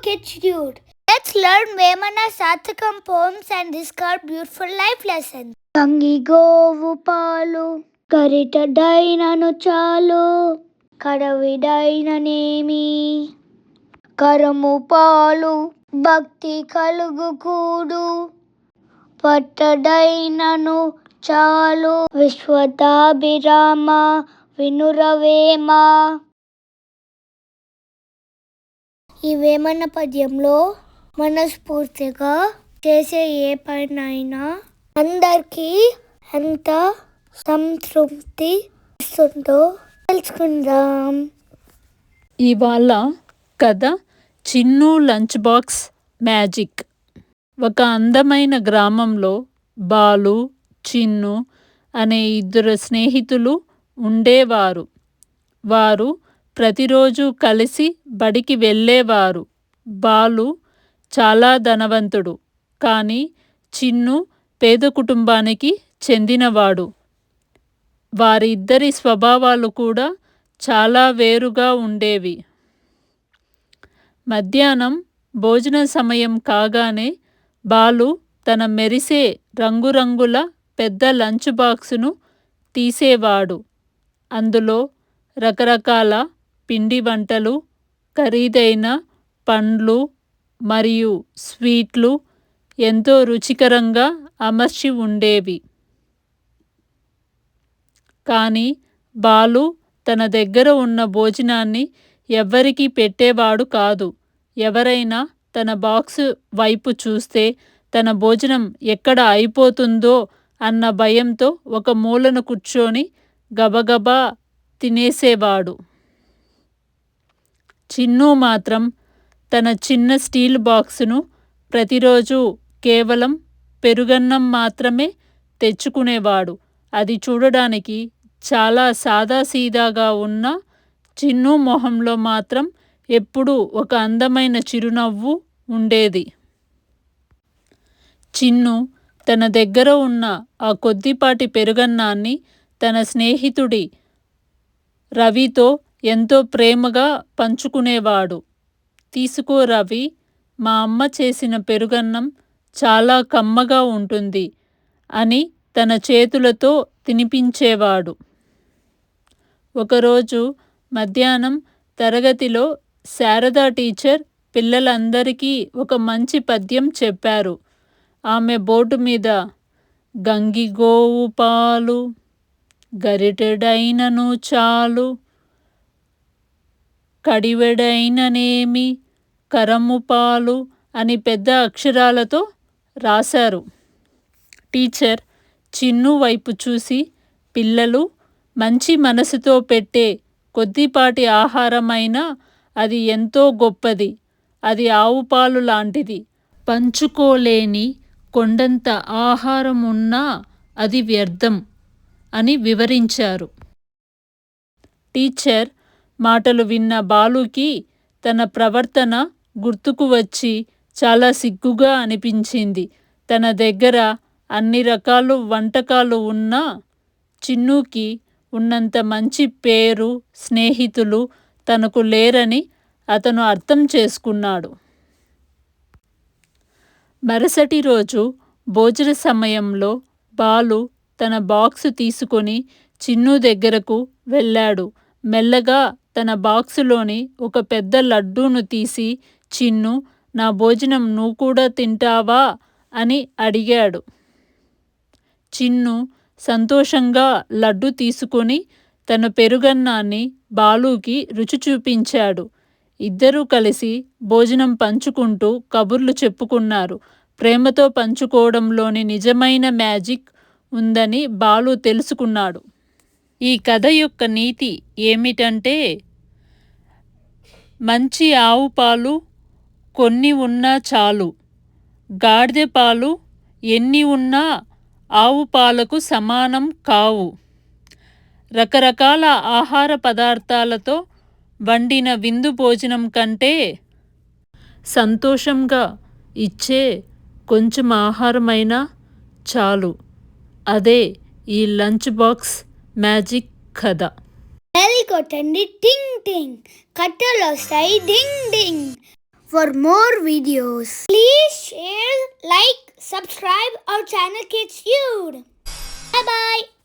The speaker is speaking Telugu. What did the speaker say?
gratitude. Let's learn Vemana Sathakam poems and discover beautiful life lessons. గంగి గోవు పాలు గరిటెడైనను చాలు కడవిడైననేమి కరము పాలు భక్తి కలుగు కూడు పట్టడైనను చాలు విశ్వతాభిరామ వినురవేమ. ఈ వేమన పద్యంలో మనస్ఫూర్తిగా చేసే ఏ పనైనా అందరికీ ఎంత సంతృప్తి ఇస్తుందో తెలుసుకుందాం. ఇవాళ కథ చిన్ను లంచ్ బాక్స్ మ్యాజిక్. ఒక అందమైన గ్రామంలో బాలు, చిన్ను అనే ఇద్దరు స్నేహితులు ఉండేవారు. వారు ప్రతిరోజు కలిసి బడికి వెళ్ళేవారు. బాలు చాలా ధనవంతుడు, కానీ చిన్ను పేద కుటుంబానికి చెందినవాడు. వారిద్దరి స్వభావాలు కూడా చాలా వేరుగా ఉండేవి. మధ్యాహ్నం భోజన సమయం కాగానే బాలు తన మెరిసే రంగురంగుల పెద్ద లంచ్ బాక్సును తీసేవాడు. అందులో రకరకాల పిండి వంటలు, ఖరీదైన పండ్లు మరియు స్వీట్లు ఎంతో రుచికరంగా అమర్చి ఉండేవి. కానీ బాలు తన దగ్గర ఉన్న భోజనాన్ని ఎవ్వరికీ పెట్టేవాడు కాదు. ఎవరైనా తన బాక్సు వైపు చూస్తే తన భోజనం ఎక్కడ అయిపోతుందో అన్న భయంతో ఒక మూలను కూర్చొని గబగబా తినేసేవాడు. చిన్ను మాత్రం తన చిన్న స్టీల్ బాక్సును ప్రతిరోజు కేవలం పెరుగన్నం మాత్రమే తెచ్చుకునేవాడు. అది చూడడానికి చాలా సాదాసీదాగా ఉన్న చిన్ను మొహంలో మాత్రం ఎప్పుడూ ఒక అందమైన చిరునవ్వు ఉండేది. చిన్ను తన దగ్గర ఉన్న ఆ కొద్దిపాటి పెరుగన్నాన్ని తన స్నేహితుడి రవితో ఎంతో ప్రేమగా పంచుకునేవాడు. తీసుకో రవి, మా అమ్మ చేసిన పెరుగన్నం చాలా కమ్మగా ఉంటుంది అని తన చేతులతో తినిపించేవాడు. ఒకరోజు మధ్యాహ్నం తరగతిలో శారదా టీచర్ పిల్లలందరికీ ఒక మంచి పద్యం చెప్పారు. ఆమె బోర్డు మీద గంగి గోవు పాలు గరిటెడైనను చాలు కడివెడైననేమి కరము పాలు అని పెద్ద అక్షరాలతో రాశారు. టీచర్ చిన్ను వైపు చూసి, పిల్లలు, మంచి మనసుతో పెట్టే కొద్దిపాటి ఆహారమైనా అది ఎంతో గొప్పది. అది ఆవు పాలు లాంటిది. పంచుకోలేని కొండంత ఆహారం ఉన్నా అది వ్యర్థం అని వివరించారు. టీచర్ మాటలు విన్న బాలుకి తన ప్రవర్తన గుర్తుకు వచ్చి చాలా సిగ్గుగా అనిపించింది. తన దగ్గర అన్ని రకాల వంటకాలు ఉన్నా చిన్నుకి ఉన్నంత మంచి పేరు, స్నేహితులు తనకు లేరని అతను అర్థం చేసుకున్నాడు. మరుసటి రోజు భోజన సమయంలో బాలు తన బాక్సు తీసుకొని చిన్ను దగ్గరకు వెళ్ళాడు. మెల్లగా తన బాక్సులోని ఒక పెద్ద లడ్డూను తీసి, చిన్ను, నా భోజనం నువ్వు కూడా తింటావా అని అడిగాడు. చిన్ను సంతోషంగా లడ్డు తీసుకొని తన పెరుగన్నాన్ని బాలుకి రుచి చూపించాడు. ఇద్దరూ కలిసి భోజనం పంచుకుంటూ కబుర్లు చెప్పుకున్నారు. ప్రేమతో పంచుకోవడంలోని నిజమైన మ్యాజిక్ ఉందని బాలు తెలుసుకున్నాడు. ఈ కథ యొక్క నీతి ఏమిటంటే, మంచి ఆవు పాలు కొన్ని ఉన్నా చాలు, గాడిద పాలు ఎన్ని ఉన్నా ఆవు పాలకు సమానం కావు. రకరకాల ఆహార పదార్థాలతో వండిన విందు భోజనం కంటే సంతోషంగా ఇచ్చే కొంచెం ఆహారమైనా చాలు. అదే ఈ లంచ్ బాక్స్ మ్యాజిక్ కథ. కొట్టండి టింగ్ టింగ్, కట్టెలు వస్తాయి డింగ్ డింగ్, for more videos. Please share, like, subscribe our channel Kids Dude. Bye bye.